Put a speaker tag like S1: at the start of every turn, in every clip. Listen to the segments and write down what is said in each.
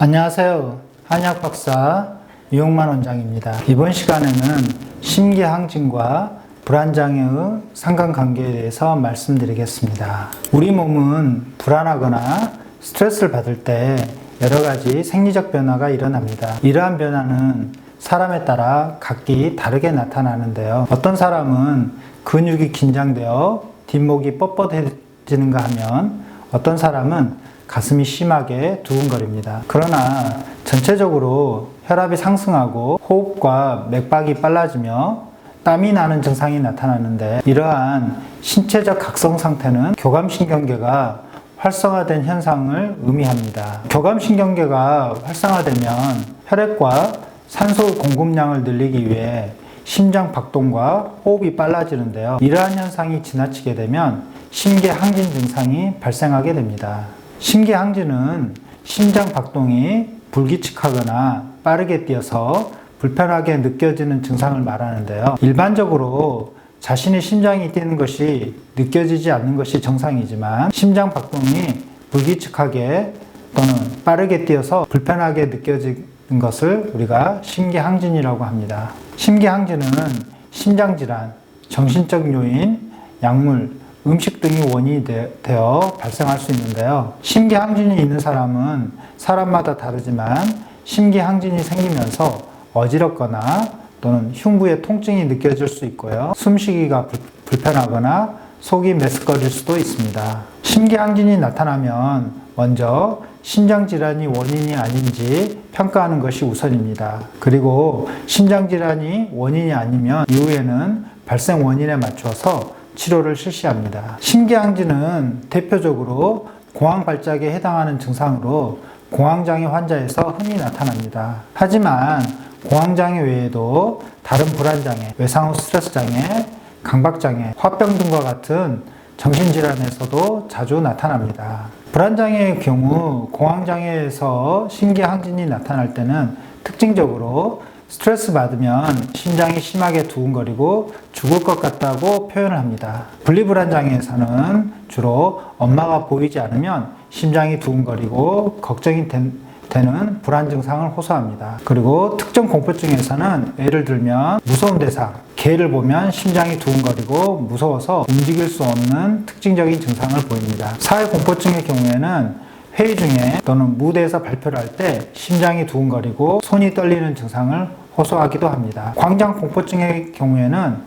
S1: 안녕하세요. 한의학 박사 유용만 원장입니다. 이번 시간에는 심기항진과 불안장애의 상관관계에 대해서 말씀드리겠습니다. 우리 몸은 불안하거나 스트레스를 받을 때 여러 가지 생리적 변화가 일어납니다. 이러한 변화는 사람에 따라 각기 다르게 나타나는데요. 어떤 사람은 근육이 긴장되어 뒷목이 뻣뻣해지는가 하면 어떤 사람은 가슴이 심하게 두근거립니다. 그러나 전체적으로 혈압이 상승하고 호흡과 맥박이 빨라지며 땀이 나는 증상이 나타나는데, 이러한 신체적 각성 상태는 교감신경계가 활성화된 현상을 의미합니다. 교감신경계가 활성화되면 혈액과 산소 공급량을 늘리기 위해 심장 박동과 호흡이 빨라지는데요. 이러한 현상이 지나치게 되면 심기항진 증상이 발생하게 됩니다. 심기항진은 심장 박동이 불규칙하거나 빠르게 뛰어서 불편하게 느껴지는 증상을 말하는데요. 일반적으로 자신의 심장이 뛰는 것이 느껴지지 않는 것이 정상이지만, 심장 박동이 불규칙하게 또는 빠르게 뛰어서 불편하게 느껴지는 것을 우리가 심기항진이라고 합니다. 심기항진은 심장질환, 정신적 요인, 약물, 음식 등이 원인이 되어 발생할 수 있는데요. 심기항진이 있는 사람은 사람마다 다르지만 심기항진이 생기면서 어지럽거나 또는 흉부에 통증이 느껴질 수 있고요. 숨쉬기가 불편하거나 속이 메스꺼질 수도 있습니다. 심기항진이 나타나면 먼저 심장질환이 원인이 아닌지 평가하는 것이 우선입니다. 그리고 심장질환이 원인이 아니면 이후에는 발생 원인에 맞춰서 치료를 실시합니다. 심기항진은 대표적으로 공황발작에 해당하는 증상으로 공황장애 환자에서 흔히 나타납니다. 하지만 공황장애 외에도 다른 불안장애, 외상후 스트레스장애, 강박장애, 화병 등과 같은 정신질환에서도 자주 나타납니다. 불안장애의 경우 공황장애에서 심기항진이 나타날 때는 특징적으로 스트레스 받으면 심장이 심하게 두근거리고 죽을 것 같다고 표현을 합니다. 분리불안장애에서는 주로 엄마가 보이지 않으면 심장이 두근거리고 걱정이 되는 불안 증상을 호소합니다. 그리고 특정 공포증에서는 예를 들면 무서운 대상, 개를 보면 심장이 두근거리고 무서워서 움직일 수 없는 특징적인 증상을 보입니다. 사회공포증의 경우에는 회의 중에 또는 무대에서 발표를 할 때 심장이 두근거리고 손이 떨리는 증상을 호소하기도 합니다. 광장공포증의 경우에는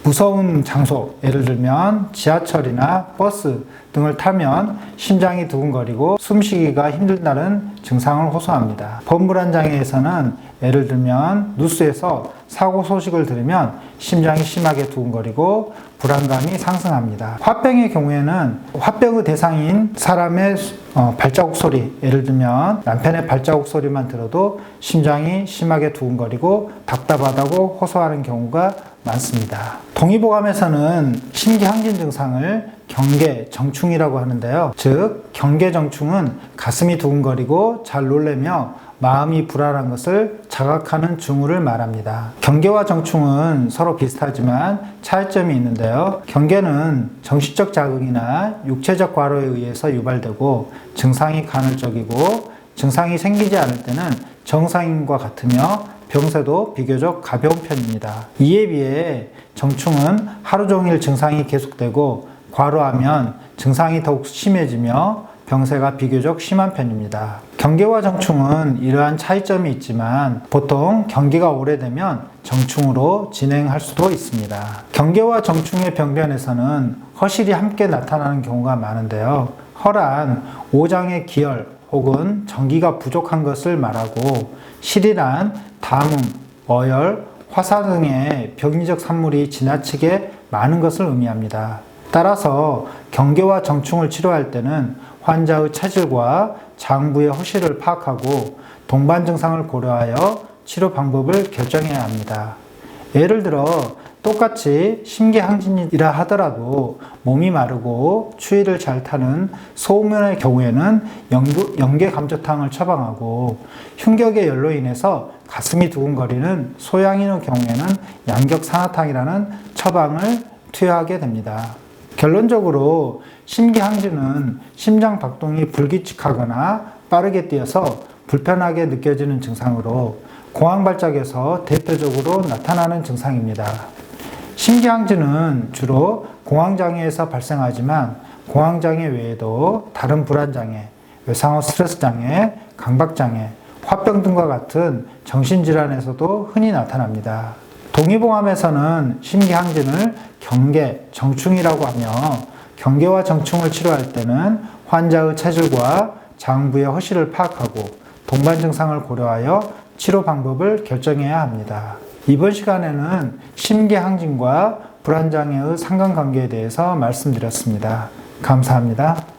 S1: 무서운 장소, 예를 들면 지하철이나 버스 등을 타면 심장이 두근거리고 숨쉬기가 힘들다는 증상을 호소합니다. 범불안장애에서는 예를 들면 뉴스에서 사고 소식을 들으면 심장이 심하게 두근거리고 불안감이 상승합니다. 화병의 경우에는 화병의 대상인 사람의 발자국 소리, 예를 들면 남편의 발자국 소리만 들어도 심장이 심하게 두근거리고 답답하다고 호소하는 경우가 많습니다. 동의보감에서는 심기항진 증상을 경계정충이라고 하는데요. 즉, 경계정충은 가슴이 두근거리고 잘 놀래며 마음이 불안한 것을 자각하는 징후를 말합니다. 경계와 정충은 서로 비슷하지만 차이점이 있는데요. 경계는 정신적 자극이나 육체적 과로에 의해서 유발되고 증상이 간헐적이고, 증상이 생기지 않을 때는 정상인과 같으며 병세도 비교적 가벼운 편입니다. 이에 비해 정충은 하루 종일 증상이 계속되고 과로하면 증상이 더욱 심해지며 병세가 비교적 심한 편입니다. 경계와 정충은 이러한 차이점이 있지만 보통 경계가 오래되면 정충으로 진행할 수도 있습니다. 경계와 정충의 병변에서는 허실이 함께 나타나는 경우가 많은데요. 허란 오장의 기혈 혹은 전기가 부족한 것을 말하고, 실이란 담음, 어혈, 화사 등의 병리적 산물이 지나치게 많은 것을 의미합니다. 따라서 경계와 정충을 치료할 때는 환자의 체질과 장부의 허실을 파악하고 동반 증상을 고려하여 치료 방법을 결정해야 합니다. 예를 들어 똑같이 심기항진이라 하더라도 몸이 마르고 추위를 잘 타는 소음면의 경우에는 연계감조탕을 처방하고, 흉격의 열로 인해서 가슴이 두근거리는 소양인의 경우에는 양격산화탕이라는 처방을 투여하게 됩니다. 결론적으로 심기항진은 심장 박동이 불규칙하거나 빠르게 뛰어서 불편하게 느껴지는 증상으로 공황발작에서 대표적으로 나타나는 증상입니다. 심기항진은 주로 공황장애에서 발생하지만 공황장애 외에도 다른 불안장애, 외상후 스트레스장애, 강박장애, 화병 등과 같은 정신질환에서도 흔히 나타납니다. 동의보감에서는 심기항진을 경계, 정충이라고 하며 경계와 정충을 치료할 때는 환자의 체질과 장부의 허실을 파악하고 동반 증상을 고려하여 치료 방법을 결정해야 합니다. 이번 시간에는 심기항진과 불안장애의 상관관계에 대해서 말씀드렸습니다. 감사합니다.